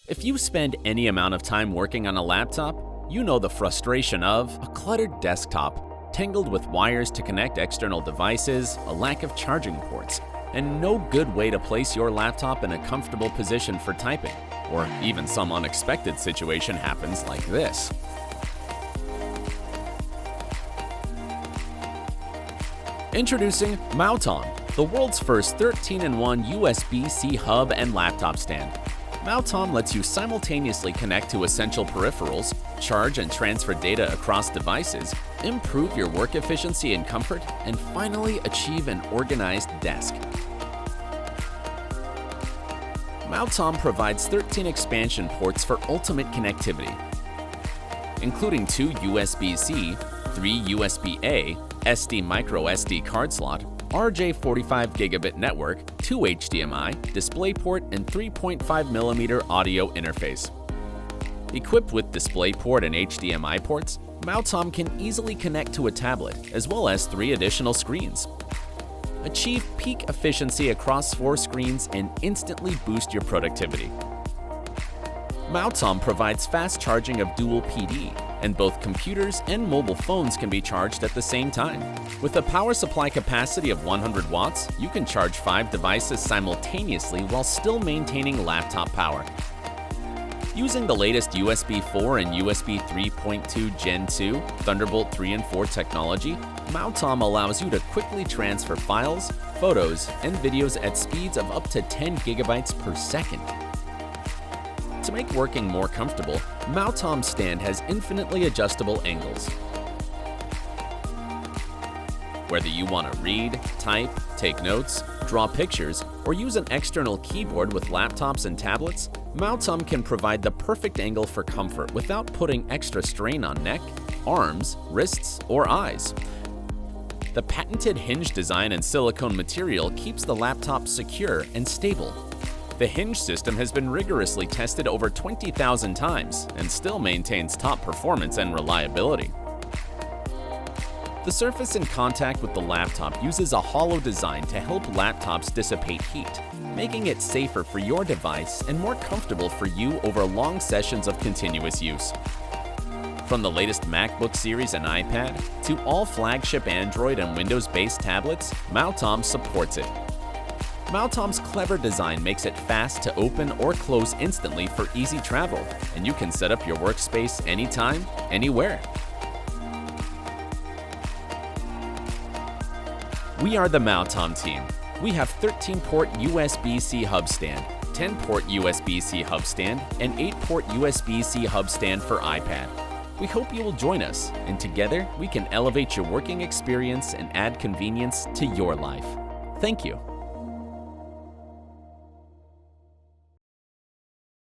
If you spend any amount of time working on a laptop, you know the frustration of a cluttered desktop, tangled with wires to connect external devices, a lack of charging ports, and no good way to place your laptop in a comfortable position for typing, or even some unexpected situation happens like this. Introducing Mouton, the world's first 13-in-1 USB-C hub and laptop stand. Mouton lets you simultaneously connect to essential peripherals, charge and transfer data across devices, improve your work efficiency and comfort, and finally achieve an organized desk. Mouton provides 13 expansion ports for ultimate connectivity, including 2 USB-C, 3 USB-A, SD micro SD card slot, RJ45 gigabit network, 2 HDMI, DisplayPort, and 3.5mm audio interface. Equipped with DisplayPort and HDMI ports, Mouton can easily connect to a tablet, as well as 3 additional screens. Achieve peak efficiency across 4 screens and instantly boost your productivity. Mouton provides fast charging of dual PD, and both computers and mobile phones can be charged at the same time. With a power supply capacity of 100 watts, you can charge 5 devices simultaneously while still maintaining laptop power. Using the latest USB 4 and USB 3.2 Gen 2, Thunderbolt 3 and 4 technology, Mouton allows you to quickly transfer files, photos, and videos at speeds of up to 10 gigabytes per second. To make working more comfortable, Mouton's stand has infinitely adjustable angles. Whether you want to read, type, take notes, draw pictures, or use an external keyboard with laptops and tablets, Mouton can provide the perfect angle for comfort without putting extra strain on neck, arms, wrists, or eyes. The patented hinge design and silicone material keeps the laptop secure and stable. The hinge system has been rigorously tested over 20,000 times and still maintains top performance and reliability. The surface in contact with the laptop uses a hollow design to help laptops dissipate heat, making it safer for your device and more comfortable for you over long sessions of continuous use. From the latest MacBook series and iPad to all flagship Android and Windows-based tablets, Mouton supports it. Mouton's clever design makes it fast to open or close instantly for easy travel, and you can set up your workspace anytime, anywhere. We are the Mouton team. We have 13-port USB-C hub stand, 10-port USB-C hub stand, and 8-port USB-C hub stand for iPad. We hope you will join us, and together we can elevate your working experience and add convenience to your life. Thank you.